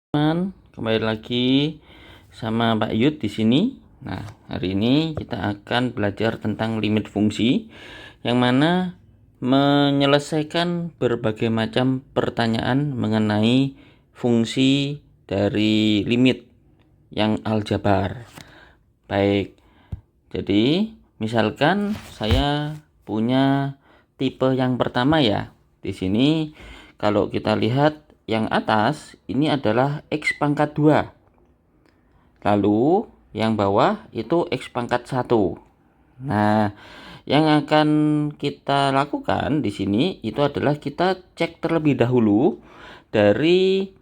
Teman, kembali lagi sama Pak Yud di sini. Nah, hari ini kita akan belajar tentang limit fungsi yang mana menyelesaikan berbagai macam pertanyaan mengenai fungsi dari limit yang aljabar. Baik. Jadi, misalkan saya punya tipe yang pertama ya. Di sini kalau kita lihat yang atas ini adalah X pangkat 2. Lalu yang bawah itu X pangkat 1. Nah, yang akan kita lakukan di sini itu adalah kita cek terlebih dahulu dari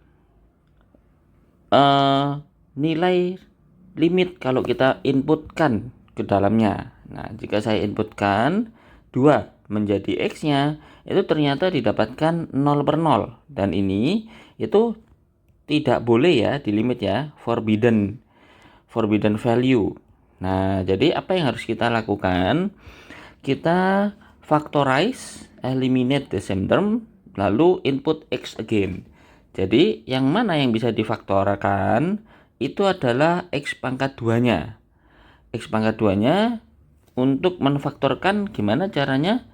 nilai limit kalau kita inputkan ke dalamnya. Nah, jika saya inputkan 2 menjadi X-nya, itu ternyata didapatkan 0/0. Dan ini itu tidak boleh ya di limit ya, forbidden value. Nah, jadi apa yang harus kita lakukan? Kita factorize, eliminate the same term, lalu input X again. Jadi yang mana yang bisa difaktorkan itu adalah X pangkat 2-nya. X pangkat 2-nya untuk menfaktorkan gimana caranya?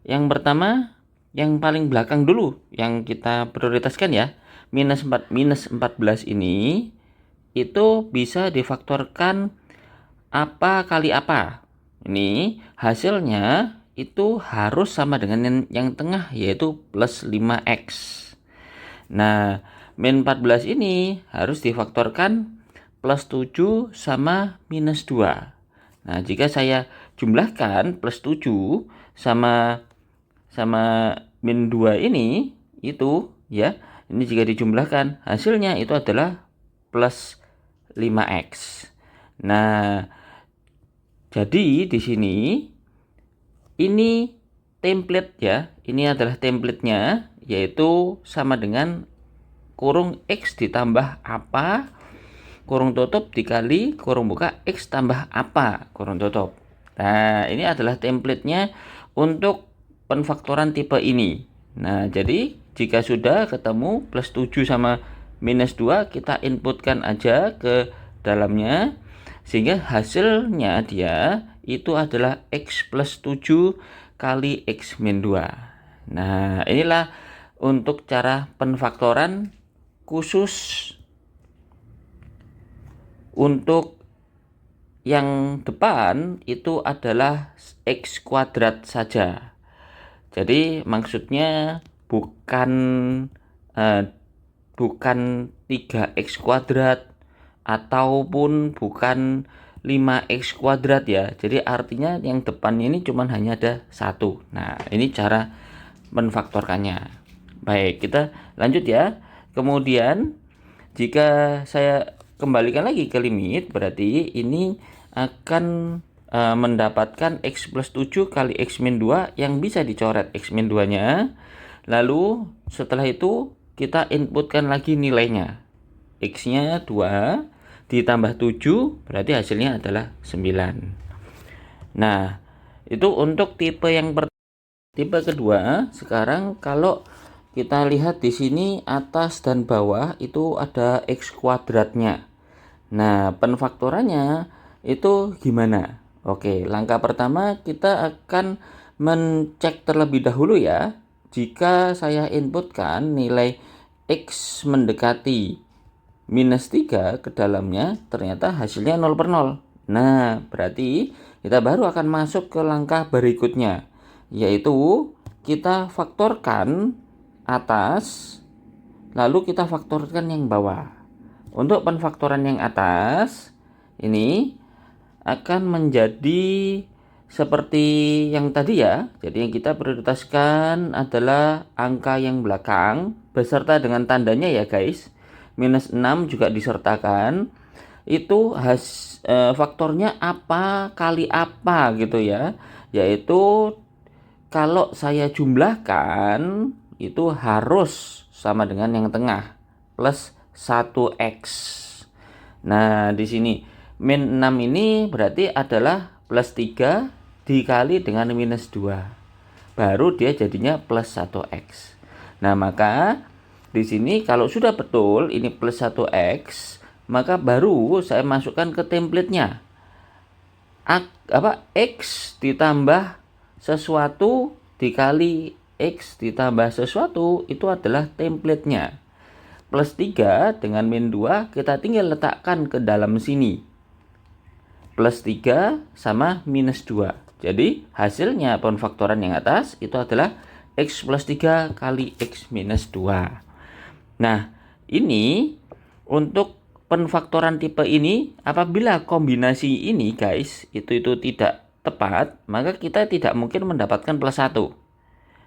Yang pertama, yang paling belakang dulu yang kita prioritaskan ya. Minus 14 ini itu bisa difaktorkan apa kali apa. Ini hasilnya itu harus sama dengan yang tengah, yaitu plus 5x. Nah, min 14 ini harus difaktorkan plus 7 sama minus 2. Nah, jika saya jumlahkan plus 7 sama min 2 ini, itu ya, ini jika dijumlahkan hasilnya itu adalah plus 5x. Nah, jadi di sini ini template ya. Ini adalah template-nya, yaitu sama dengan kurung X ditambah apa, kurung tutup dikali kurung buka X tambah apa, kurung tutup. Nah, ini adalah template-nya untuk penfaktoran tipe ini. Nah, jadi jika sudah ketemu plus 7 sama minus 2, kita inputkan aja ke dalamnya, sehingga hasilnya dia itu adalah X plus 7 kali X min 2. Nah, inilah untuk cara penfaktoran khusus untuk yang depan itu adalah X kuadrat saja. Jadi maksudnya bukan 3x kuadrat ataupun bukan 5x kuadrat ya. Jadi artinya yang depannya ini cuma hanya ada 1. Nah, ini cara menfaktorkannya. Baik, kita lanjut ya. Kemudian jika saya kembalikan lagi ke limit, berarti ini akan mendapatkan X plus 7 kali X min 2 yang bisa dicoret X min 2-nya. Lalu setelah itu kita inputkan lagi nilainya. X-nya 2 ditambah 7 berarti hasilnya adalah 9. Nah, itu untuk tipe yang pertama. Tipe kedua, sekarang kalau kita lihat di sini atas dan bawah itu ada X kuadratnya. Nah, penfaktorannya itu gimana? Oke, langkah pertama kita akan mencek terlebih dahulu ya. Jika saya inputkan nilai X mendekati minus 3 ke dalamnya, ternyata hasilnya 0/0. Nah, berarti kita baru akan masuk ke langkah berikutnya, yaitu kita faktorkan atas, lalu kita faktorkan yang bawah. Untuk penfaktoran yang atas, ini akan menjadi seperti yang tadi ya. Jadi yang kita prioritaskan adalah angka yang belakang beserta dengan tandanya ya guys. Minus 6 juga disertakan. Itu faktornya apa kali apa gitu ya. Yaitu kalau saya jumlahkan itu harus sama dengan yang tengah plus 1x. Nah, di sini min 6 ini berarti adalah plus 3 dikali dengan minus 2. Baru dia jadinya plus 1x. Nah, maka Di sini kalau sudah betul ini plus 1x, maka baru saya masukkan ke template-nya. X ditambah sesuatu dikali X ditambah sesuatu itu adalah template-nya. Plus 3 dengan min 2 kita tinggal letakkan ke dalam sini. Plus 3 sama minus 2. Jadi hasilnya penfaktoran yang atas itu adalah X plus 3 kali X minus 2. Nah, ini untuk penfaktoran tipe ini, apabila kombinasi ini guys itu tidak tepat, maka kita tidak mungkin mendapatkan plus 1.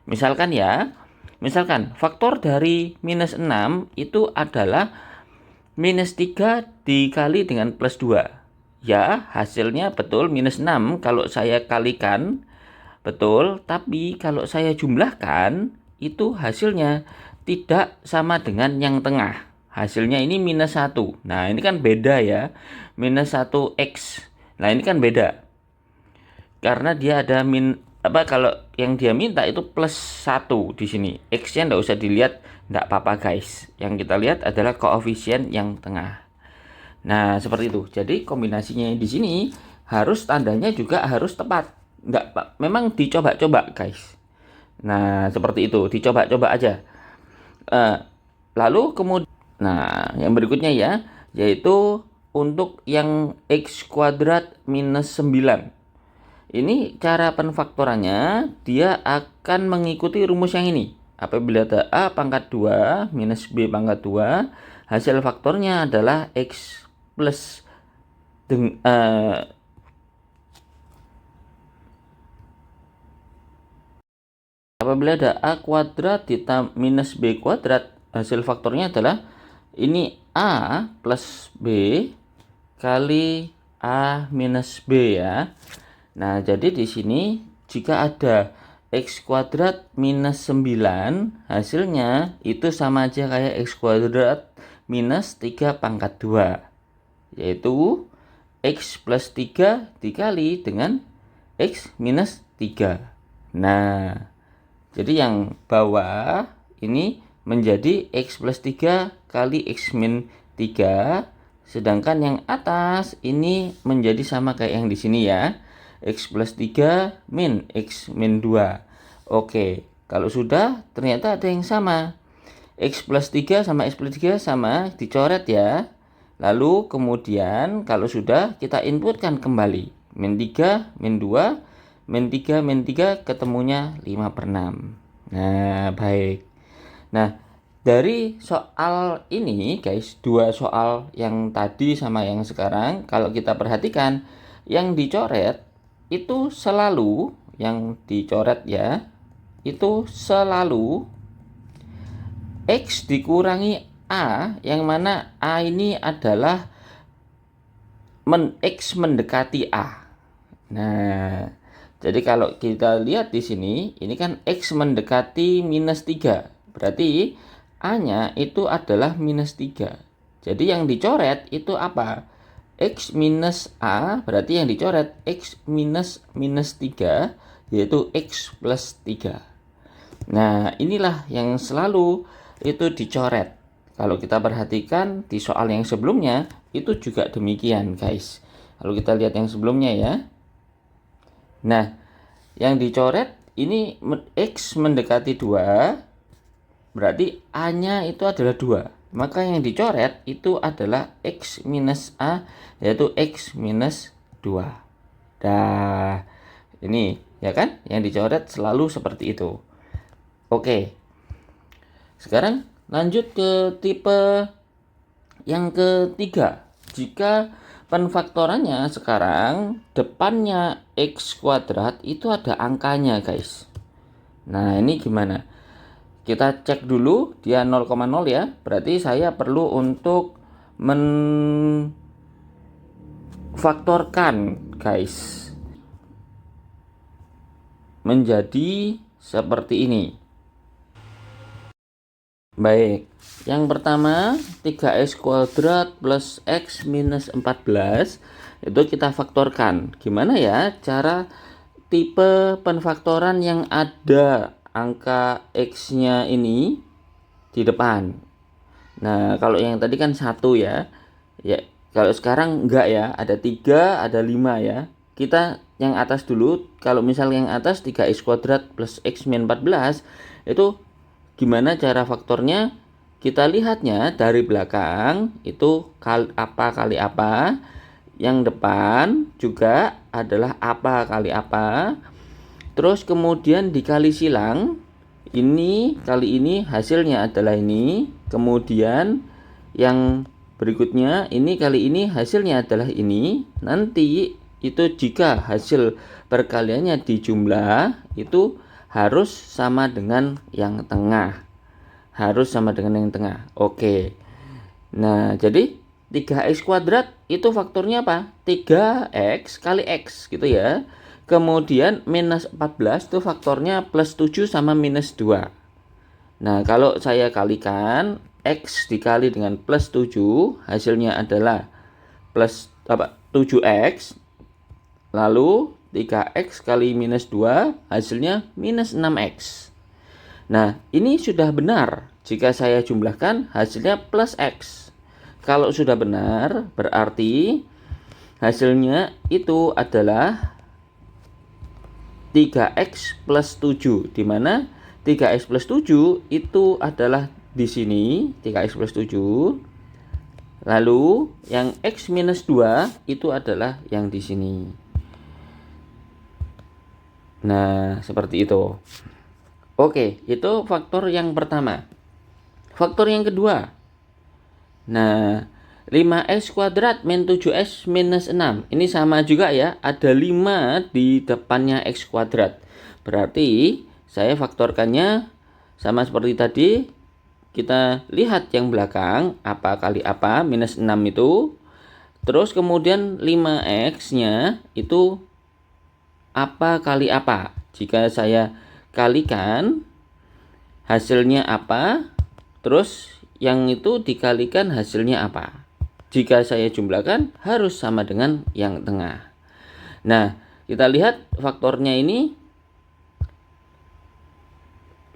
Misalkan faktor dari minus 6 itu adalah minus 3 dikali dengan plus 2. Ya, hasilnya betul minus 6 kalau saya kalikan, betul, tapi kalau saya jumlahkan, itu hasilnya tidak sama dengan yang tengah. Hasilnya ini minus 1. Nah, ini kan beda ya. Minus 1x. Nah, ini kan beda. Karena dia ada kalau yang dia minta itu plus 1 di sini. X-nya enggak usah dilihat, enggak apa-apa guys. Yang kita lihat adalah koefisien yang tengah. Nah, seperti itu. Jadi kombinasinya di sini harus tandanya juga harus tepat. Enggak, Pak. Memang dicoba-coba, guys. Nah, seperti itu. Dicoba-coba aja. Lalu kemudian yang berikutnya ya, yaitu untuk yang x kuadrat minus 9. Ini cara penfaktorannya, dia akan mengikuti rumus yang ini. Apabila ada A pangkat 2 minus B pangkat 2, hasil faktornya adalah X plus apabila ada A kuadrat ditambah minus B kuadrat, hasil faktornya adalah ini A plus B kali A minus B ya. Nah, jadi di sini jika ada X kuadrat minus 9, hasilnya itu sama aja kayak X kuadrat minus 3 pangkat 2. Yaitu X plus 3 dikali dengan X minus 3. Nah, jadi yang bawah ini menjadi X plus 3 kali X min 3. Sedangkan yang atas ini menjadi sama kayak yang di sini ya. X plus 3 min X min 2. Oke, kalau sudah ternyata ada yang sama. X plus 3 sama X plus 3 sama, dicoret ya. Lalu kemudian kalau sudah kita inputkan kembali. Min 3, min 2, min 3, min 3 ketemunya 5/6. Nah, baik. Nah, dari soal ini guys, dua soal yang tadi sama yang sekarang, kalau kita perhatikan, yang dicoret itu selalu, yang dicoret ya, itu selalu X dikurangi A, yang mana A ini adalah X mendekati A. Nah, jadi kalau kita lihat di sini, ini kan X mendekati minus 3. Berarti A-nya itu adalah minus 3. Jadi yang dicoret itu apa? X minus A, berarti yang dicoret X minus minus 3, yaitu X plus 3. Nah, inilah yang selalu itu dicoret. Kalau kita perhatikan di soal yang sebelumnya, itu juga demikian guys. Lalu kita lihat yang sebelumnya ya. Nah, yang dicoret ini X mendekati 2, berarti A-nya itu adalah 2. Maka yang dicoret itu adalah X minus A, yaitu X minus 2. Nah, ini ya kan, yang dicoret selalu seperti itu. Oke, sekarang lanjut ke tipe yang ketiga. Jika penfaktorannya sekarang depannya X kuadrat itu ada angkanya guys. Nah, ini gimana? Kita cek dulu, dia 0,0 ya. Berarti saya perlu untuk menfaktorkan guys menjadi seperti ini. Baik, yang pertama 3x kuadrat plus x minus 14 itu kita faktorkan. Gimana ya cara tipe penfaktoran yang ada angka x-nya ini? di depan. Nah, kalau yang tadi kan 1 ya. Ya, kalau sekarang enggak ya, ada 3, ada 5 ya. Kita yang atas dulu. Kalau misal yang atas 3x kuadrat plus x min 14, itu gimana cara faktornya? Kita lihatnya dari belakang, itu apa kali apa. Yang depan juga adalah apa kali apa. Terus kemudian dikali silang. Ini kali ini hasilnya adalah ini. Kemudian yang berikutnya ini kali ini hasilnya adalah ini. Nanti itu jika hasil perkaliannya dijumlah, itu harus sama dengan yang tengah. Harus sama dengan yang tengah. Oke. Nah, jadi 3x kuadrat itu faktornya apa? 3x kali x gitu ya. Kemudian minus 14 itu faktornya plus 7 sama minus 2. Nah, kalau saya kalikan x dikali dengan plus 7, hasilnya adalah plus 7x. Lalu 3x kali minus 2, hasilnya minus 6x. Nah, ini sudah benar. Jika saya jumlahkan, hasilnya plus x. Kalau sudah benar, berarti hasilnya itu adalah 3x plus 7. Di mana 3x plus 7 itu adalah di sini, 3x plus 7. Lalu yang x minus 2 itu adalah yang di sini. Nah, seperti itu. Oke, itu faktor yang pertama. Faktor yang kedua. Nah, 5x kuadrat min 7x minus 6. Ini sama juga ya, ada 5 di depannya x kuadrat. Berarti saya faktorkannya sama seperti tadi. Kita lihat yang belakang, apa kali apa, minus 6 itu. Terus kemudian 5x-nya itu apa kali apa. Jika saya kalikan, hasilnya apa, terus yang itu dikalikan hasilnya apa. Jika saya jumlahkan, harus sama dengan yang tengah. Nah, kita lihat faktornya ini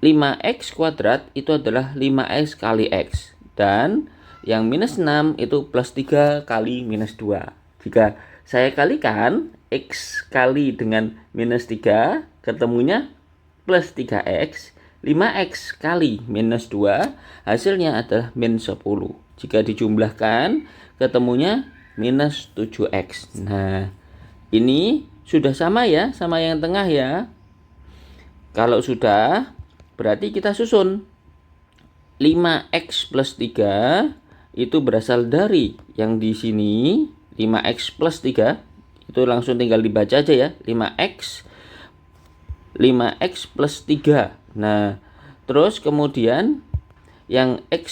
5x kuadrat itu adalah 5x kali x. Dan yang minus 6 itu plus 3 kali minus 2. Jika saya kalikan x kali dengan minus 3, ketemunya plus 3x. 5x kali minus 2, hasilnya adalah min 10. Jika dijumlahkan, ketemunya minus 7x. Nah, ini sudah sama ya, sama yang tengah ya. Kalau sudah, berarti kita susun. 5x plus 3 itu berasal dari yang di sini, 5x plus 3. Itu langsung tinggal dibaca aja ya, 5x plus 3. Nah, terus kemudian yang x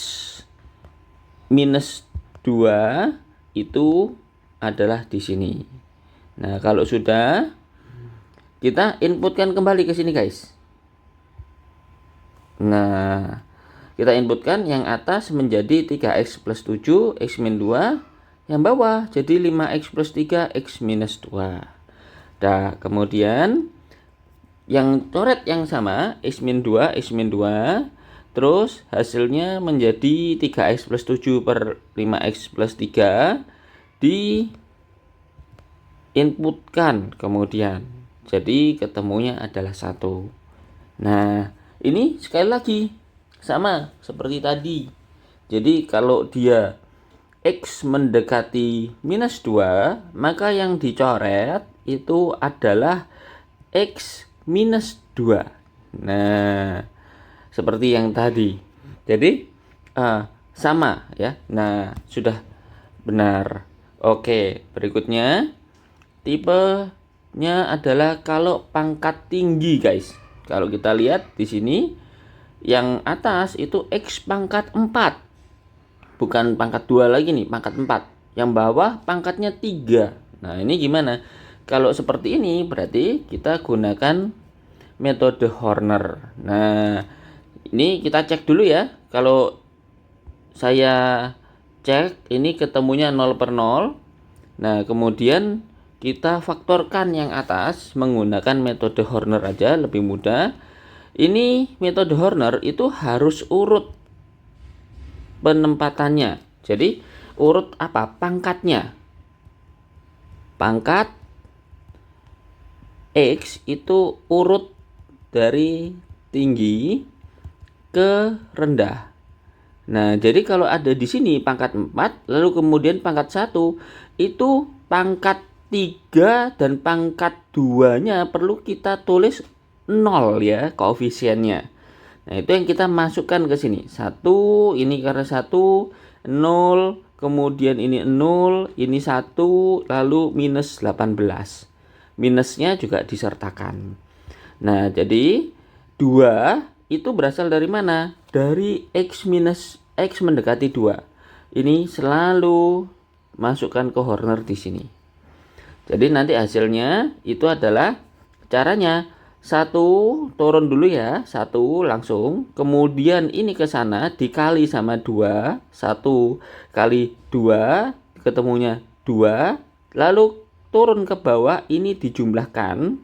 minus 2 itu adalah di sini. Nah, kalau sudah, kita inputkan kembali ke sini guys. Nah, kita inputkan yang atas menjadi 3x plus 7, x min 2. Yang bawah jadi 5x plus 3, x minus 2. Nah, kemudian yang coret yang sama, x min 2, x min 2. Terus hasilnya menjadi 3x plus 7 per 5x plus 3. Di inputkan kemudian. Jadi ketemunya adalah 1. Nah, ini sekali lagi sama seperti tadi. Jadi kalau dia x mendekati minus 2, maka yang dicoret itu adalah x minus 2. Nah, seperti yang tadi. Jadi sama ya. Nah, sudah benar. Oke, berikutnya tipenya adalah kalau pangkat tinggi guys. Kalau kita lihat di sini, yang atas itu x pangkat 4. Bukan pangkat 2 lagi nih, pangkat 4. Yang bawah pangkatnya 3. Nah, ini gimana? Kalau seperti ini berarti kita gunakan metode Horner. Nah, ini kita cek dulu ya. Kalau saya cek ini ketemunya 0 per 0. Nah, kemudian kita faktorkan yang atas menggunakan metode Horner aja, lebih mudah. Ini metode Horner itu harus urut. penempatannya. Jadi urut apa? Pangkatnya. Pangkat X itu urut dari tinggi ke rendah. Nah, jadi kalau ada di sini pangkat 4, lalu kemudian pangkat 1, itu pangkat 3 dan pangkat 2-nya perlu kita tulis 0 ya, koefisiennya. Nah, itu yang kita masukkan ke sini. 1, ini karena 1, 0, kemudian ini 0, ini 1, lalu minus 18. Minusnya juga disertakan. Nah, jadi 2 itu berasal dari mana? Dari X minus X mendekati 2. Ini selalu masukkan ke corner di sini. Jadi nanti hasilnya itu adalah caranya 1 turun dulu ya, 1 langsung. Kemudian ini ke sana dikali sama 2, 1 kali 2 ketemunya 2. Lalu turun ke bawah ini dijumlahkan.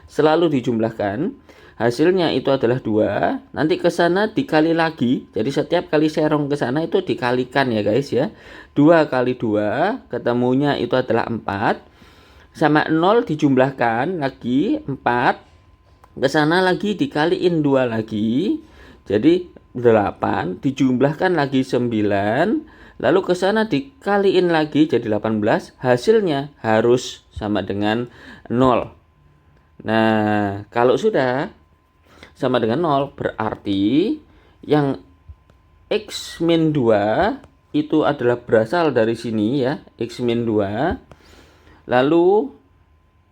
Selalu dijumlahkan. Hasilnya itu adalah 2. Nanti ke sana dikali lagi. Jadi setiap kali serong ke sana itu dikalikan ya guys ya. 2 kali 2 ketemunya itu adalah 4. Sama 0 dijumlahkan lagi 4. Ke sana lagi dikaliin 2 lagi. Jadi 8 dijumlahkan lagi 9. Lalu ke sana dikaliin lagi jadi 18. Hasilnya harus sama dengan 0. Nah, kalau sudah sama dengan 0 berarti yang X min 2 itu adalah berasal dari sini ya, X min 2. Lalu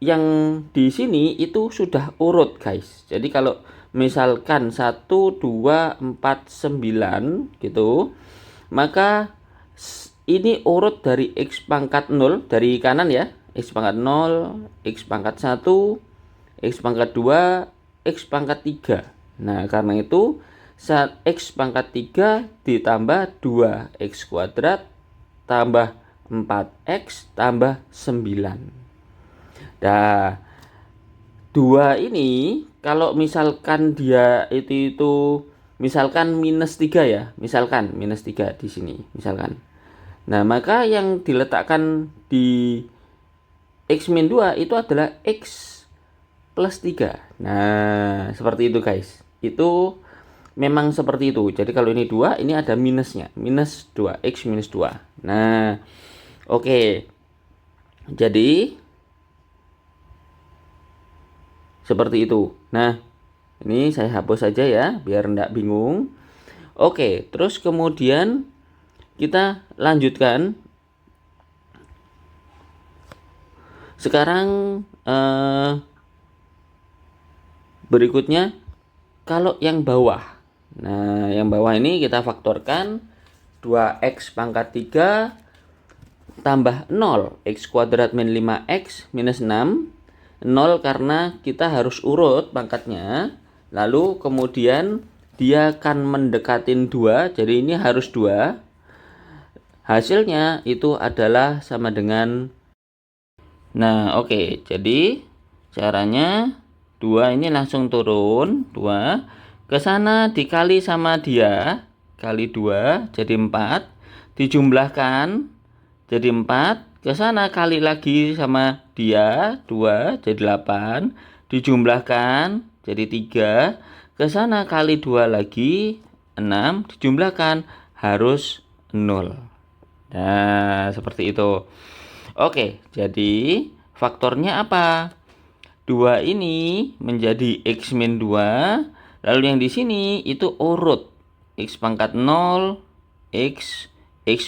yang di sini itu sudah urut guys. Jadi kalau misalkan 1, 2, 4, 9 gitu, maka ini urut dari X pangkat 0 dari kanan ya, X pangkat 0, X pangkat 1, X pangkat 2, X pangkat 3. Nah, karena itu saat X pangkat 3 ditambah 2X kuadrat tambah 4X tambah 9. Nah, 2 ini kalau misalkan dia itu misalkan minus 3 ya. Misalkan minus 3 di sini, misalkan. Nah, maka yang diletakkan di X min 2 itu adalah X plus 3. Nah, seperti itu guys. Itu memang seperti itu. Jadi kalau ini 2, ini ada minusnya. Minus 2, X minus 2. Nah, oke. Jadi, seperti itu. Nah, ini saya hapus saja ya, biar enggak bingung. Oke, terus kemudian kita lanjutkan. Sekarang, berikutnya kalau yang bawah. Nah, yang bawah ini kita faktorkan 2x pangkat 3 tambah 0 x kuadrat min 5x minus 6. 0 karena kita harus urut pangkatnya. Lalu kemudian dia akan mendekatin 2, jadi ini harus 2. Hasilnya itu adalah sama dengan. Nah, oke. Jadi caranya 2 ini langsung turun, 2 ke sana dikali sama dia, kali 2 jadi 4, dijumlahkan jadi 4, ke sana kali lagi sama dia, 2 jadi 8, dijumlahkan jadi 3, ke sana kali 2 lagi 6, dijumlahkan harus 0. Nah, seperti itu. Oke, jadi faktornya apa? 2 ini menjadi X min 2. Lalu yang di sini itu urut. X pangkat 0, X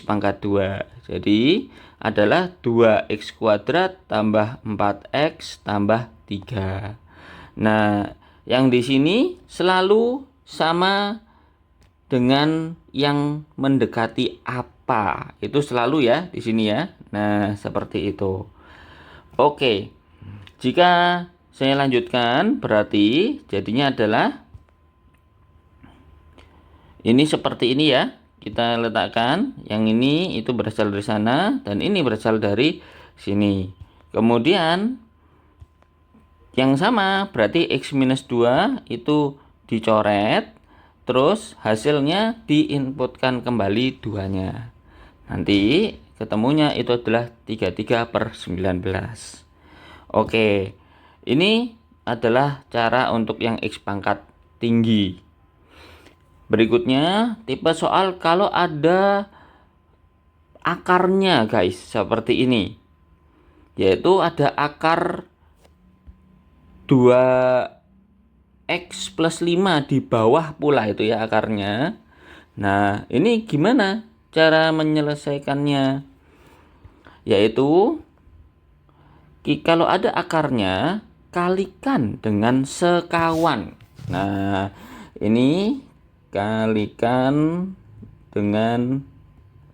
pangkat 2. Jadi adalah 2X kuadrat tambah 4X tambah 3. Nah, yang di sini selalu sama dengan yang mendekati apa. Itu selalu ya di sini ya. Nah, seperti itu. Oke. Jika saya lanjutkan, berarti jadinya adalah ini seperti ini ya. Kita letakkan yang ini itu berasal dari sana dan ini berasal dari sini. Kemudian yang sama berarti X minus 2 itu dicoret. terus hasilnya diinputkan kembali duanya. Nanti ketemunya itu adalah 33/19. Oke, ini adalah cara untuk yang X pangkat tinggi. Berikutnya tipe soal kalau ada akarnya guys, seperti ini. Yaitu ada akar 2x plus 5 di bawah pula itu ya akarnya. Nah, ini gimana cara menyelesaikannya? Yaitu kalau ada akarnya, kalikan dengan sekawan. Nah, ini kalikan dengan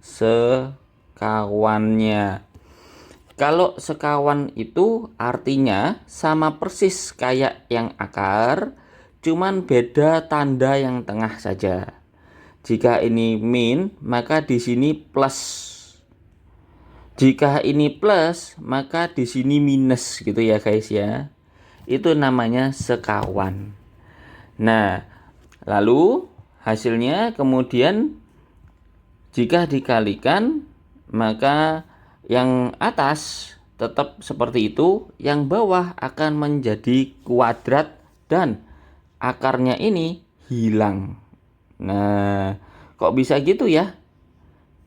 sekawannya. Kalau sekawan itu artinya sama persis kayak yang akar, cuman beda tanda yang tengah saja. Jika ini min, maka di sini plus. Jika ini plus, maka di sini minus gitu ya guys ya. Itu namanya sekawan. Nah, lalu hasilnya kemudian jika dikalikan, maka yang atas tetap seperti itu, yang bawah akan menjadi kuadrat dan akarnya ini hilang. Nah, kok bisa gitu ya?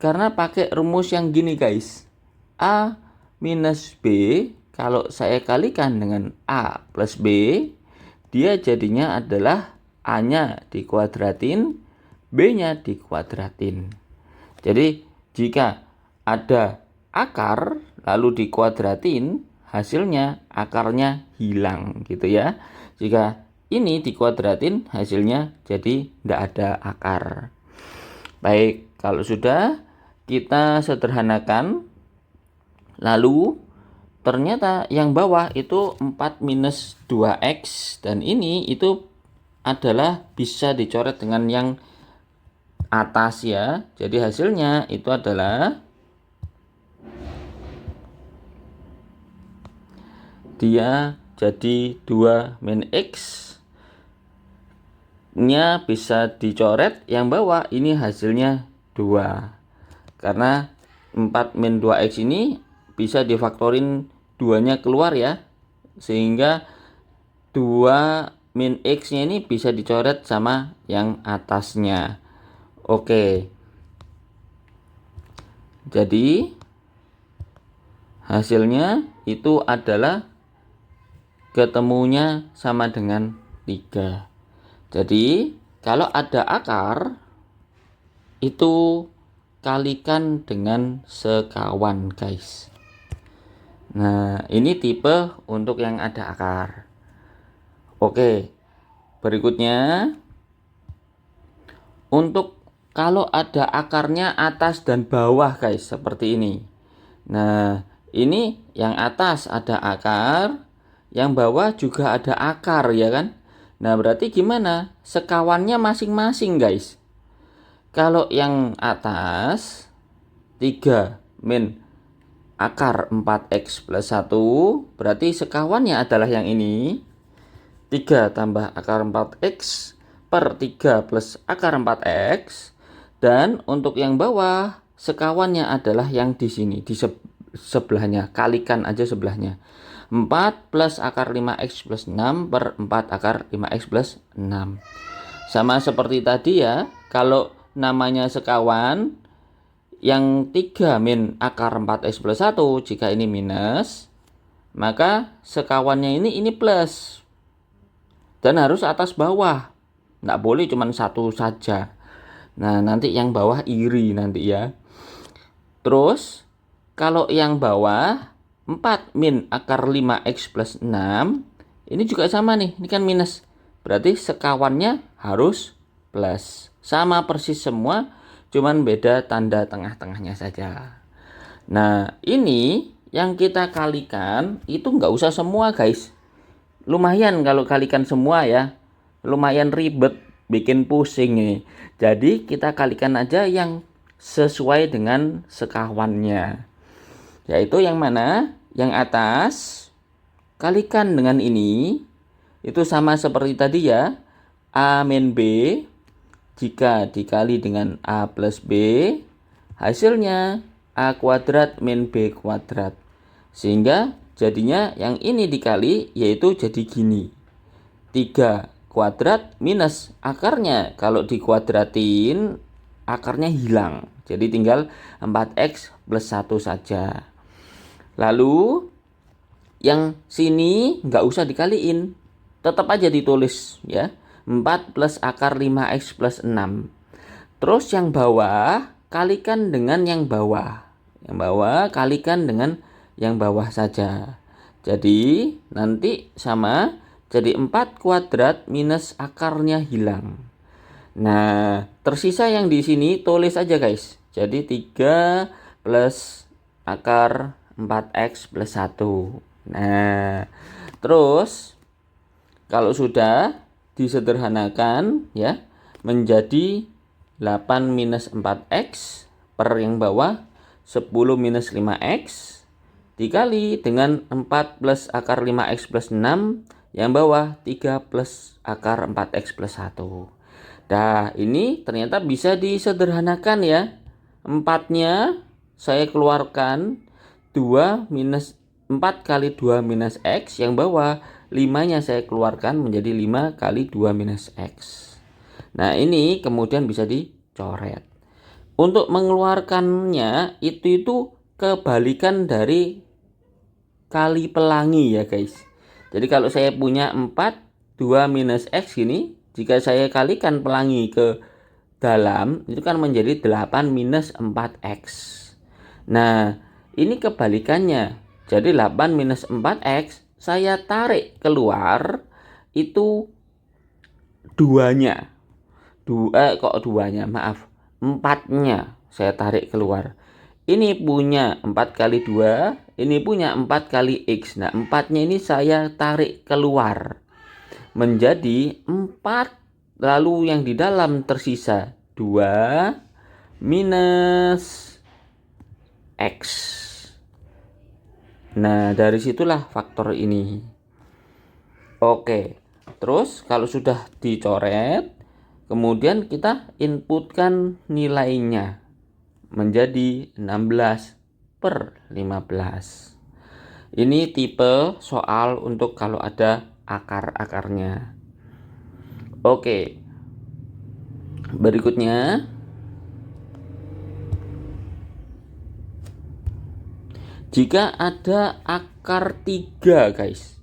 Karena pakai rumus yang gini guys. A minus B kalau saya kalikan dengan A plus B, dia jadinya adalah A-nya dikuadratin, B-nya dikuadratin. Jadi jika ada akar lalu dikuadratin, hasilnya akarnya hilang gitu ya. Jika ini dikuadratin, hasilnya jadi tidak ada akar. Baik, kalau sudah kita sederhanakan, lalu ternyata yang bawah itu 4 minus 2x, dan ini itu adalah bisa dicoret dengan yang atas ya. Jadi hasilnya itu adalah dia jadi 2 min x nya bisa dicoret, yang bawah ini hasilnya 2. Karena 4 min 2x ini bisa difaktorin 2-nya keluar ya. Sehingga 2 min x nya ini bisa dicoret sama yang atasnya. Oke. Jadi hasilnya itu adalah ketemunya sama dengan 3. Jadi kalau ada akar itu kalikan dengan sekawan guys. Nah, ini tipe untuk yang ada akar. Oke, berikutnya untuk kalau ada akarnya atas dan bawah guys, seperti ini. Nah, ini yang atas ada akar, yang bawah juga ada akar ya kan. Nah, berarti gimana? Sekawannya masing-masing guys. Kalau yang atas 3 min akar 4x plus 1, berarti sekawannya adalah yang ini. 3 tambah akar 4x per 3 plus akar 4x. Dan untuk yang bawah, sekawannya adalah yang di sini, di sebelahnya. Kalikan aja sebelahnya. 4 plus akar 5x plus 6 per 4 akar 5x plus 6. Sama seperti tadi ya, kalau namanya sekawan, yang 3 min akar 4x plus 1, jika ini minus, maka sekawannya ini plus. Dan harus atas bawah. Nggak boleh cuma satu saja. Nah, nanti yang bawah iri nanti ya. Terus, kalau yang bawah 4 min akar 5x plus 6, ini juga sama nih, ini kan minus. Berarti sekawannya harus plus. Sama persis semua, cuman beda tanda tengah-tengahnya saja. Nah, ini yang kita kalikan itu nggak usah semua guys. Lumayan kalau kalikan semua ya. Lumayan ribet, bikin pusing nih. Jadi kita kalikan aja yang sesuai dengan sekawannya. Yaitu yang mana? Yang atas kalikan dengan ini. Itu sama seperti tadi ya. A min B jika dikali dengan A plus B, hasilnya A kuadrat min B kuadrat. Sehingga jadinya yang ini dikali yaitu jadi gini. 3 kuadrat minus akarnya. Kalau dikuadratin akarnya hilang. Jadi tinggal 4x plus 1 saja. Lalu yang sini nggak usah dikaliin. Tetap aja ditulis ya. 4 plus akar 5x plus 6. Terus yang bawah kalikan dengan yang bawah. Yang bawah kalikan dengan yang bawah saja. Jadi nanti sama, jadi 4 kuadrat minus akarnya hilang. Nah, tersisa yang di sini tulis aja guys. Jadi 3 plus akar 4x plus 1. Nah, terus kalau sudah disederhanakan ya menjadi 8 minus 4x per yang bawah 10 minus 5x dikali dengan 4 plus akar 5x plus 6 yang bawah 3 plus akar 4x plus 1. Nah ini ternyata bisa disederhanakan ya. 4-nya saya keluarkan 2 minus 4 kali 2 minus x, yang bawah 5-nya saya keluarkan menjadi 5 kali 2 minus x. Nah ini kemudian bisa dicoret. Untuk mengeluarkannya itu kebalikan dari kali pelangi ya guys. Jadi kalau saya punya 4, 2 minus x ini, jika saya kalikan pelangi ke dalam, itu kan menjadi 8 minus 4x. Nah ini kebalikannya. Jadi 8 minus 4x saya tarik keluar itu 2-nya. 4-nya saya tarik keluar. Ini punya 4 kali 2, ini punya 4 kali x. Nah 4-nya ini saya tarik keluar menjadi 4, lalu yang di dalam tersisa 2 minus x. Nah dari situlah faktor ini. Oke, terus kalau sudah dicoret, kemudian kita inputkan nilainya menjadi 16 per 15. Ini tipe soal untuk kalau ada akar-akarnya. Oke, berikutnya jika ada akar 3 guys.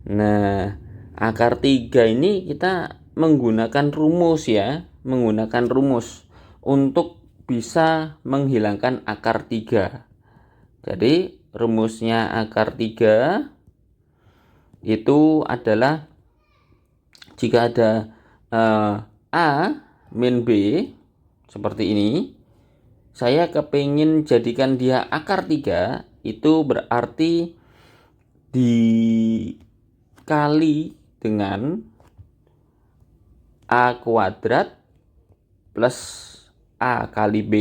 Nah akar 3 ini kita menggunakan rumus ya, menggunakan rumus untuk bisa menghilangkan akar 3. Jadi rumusnya akar 3 itu adalah jika ada A min B seperti ini, saya kepingin jadikan dia akar 3, itu berarti dikali dengan A kuadrat plus A kali B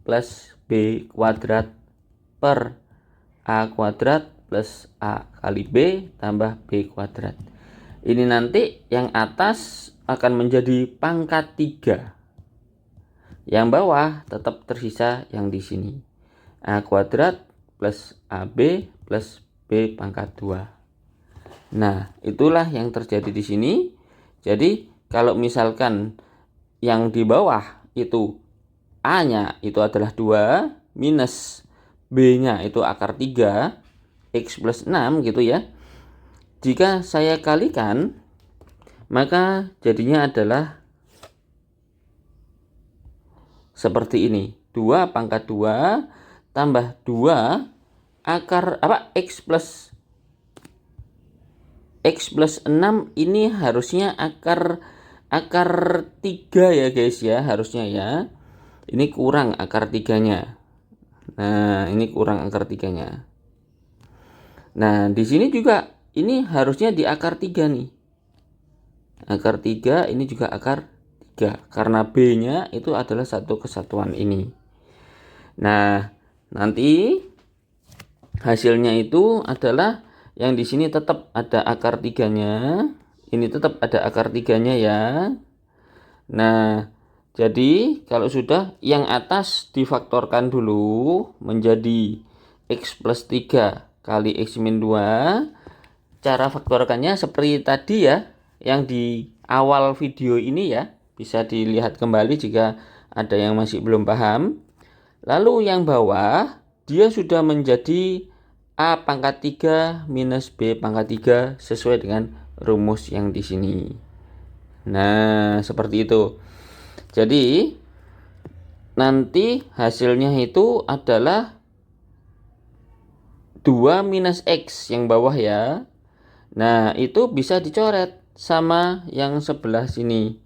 plus B kuadrat per A kuadrat plus A kali B tambah B kuadrat. Ini nanti yang atas akan menjadi pangkat 3. Yang bawah tetap tersisa yang di sini. A kuadrat plus AB plus B pangkat 2. Nah, itulah yang terjadi di sini. Jadi, kalau misalkan yang di bawah itu A-nya itu adalah 2 minus B-nya itu akar 3 X plus 6 gitu ya. Jika saya kalikan, maka jadinya adalah seperti ini. 2 pangkat 2 tambah 2 akar X plus 6 ini harusnya akar 3 ya guys ya, harusnya ya. Ini kurang akar 3-nya. Nah, ini kurang akar 3-nya. Nah, di sini juga ini harusnya di akar 3 nih. Akar 3 ini juga akar 3 karena B-nya itu adalah satu kesatuan ini. Nah, nanti hasilnya itu adalah yang di sini tetap ada akar 3-nya. Ini tetap ada akar 3-nya ya. Nah, jadi kalau sudah, yang atas difaktorkan dulu menjadi X plus 3 kali X min 2. Cara faktorkannya seperti tadi ya, yang di awal video ini ya. Bisa dilihat kembali jika ada yang masih belum paham. Lalu yang bawah, dia sudah menjadi A pangkat 3 minus B pangkat 3 sesuai dengan rumus yang di sini. Nah, seperti itu. Jadi, nanti hasilnya itu adalah 2 minus X yang bawah ya. Nah, itu bisa dicoret sama yang sebelah sini.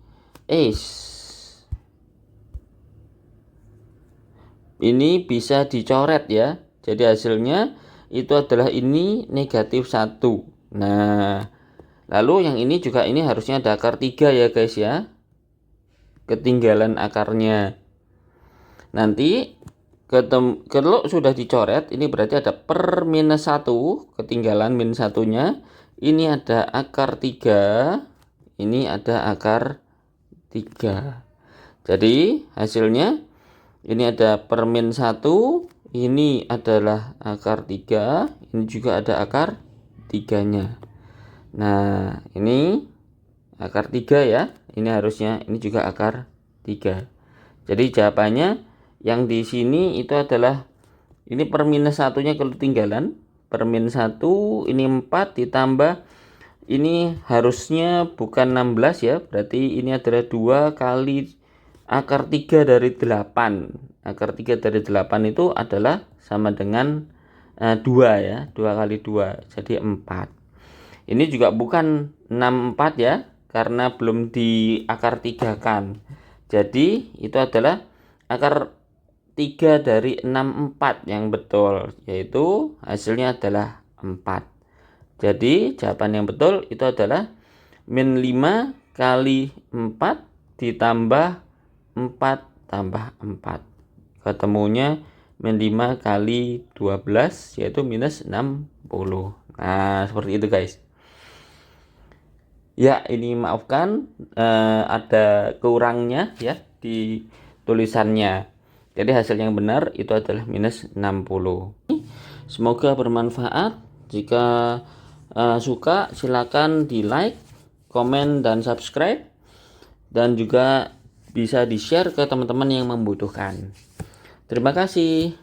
Ini bisa dicoret ya. Jadi hasilnya itu adalah ini negatif 1. Nah, lalu yang ini juga, ini harusnya ada akar 3 ya guys ya. Ketinggalan akarnya. Nanti kalau sudah dicoret, ini berarti ada per minus 1, ketinggalan min 1-nya. Ini ada akar 3, ini ada akar 3. Jadi hasilnya ini ada per min 1, ini adalah akar 3, ini juga ada akar 3-nya. Nah, ini akar 3 ya. Ini harusnya, ini juga akar 3. Jadi jawabannya yang di sini itu adalah ini per minus 1-nya ketinggalan. Per min 1 ini 4 ditambah ini harusnya bukan 16 ya. Berarti ini adalah 2 kali akar 3 dari 8. Akar 3 dari 8 itu adalah sama dengan 2 ya. 2 kali 2 jadi 4. Ini juga bukan 64 ya, karena belum di akar 3 kan. Jadi itu adalah akar 3 dari 64 yang betul, yaitu hasilnya adalah 4. Jadi jawaban yang betul itu adalah min 5 kali 4 ditambah 4 tambah 4. Ketemunya min 5 kali 12 yaitu minus 60. Nah, seperti itu guys. Ya, ini maafkan ada kurangnya ya di tulisannya. Jadi hasil yang benar itu adalah minus 60. Semoga bermanfaat. Jika suka silakan di like, komen, dan subscribe. Dan juga bisa di share ke teman-teman yang membutuhkan. Terima kasih.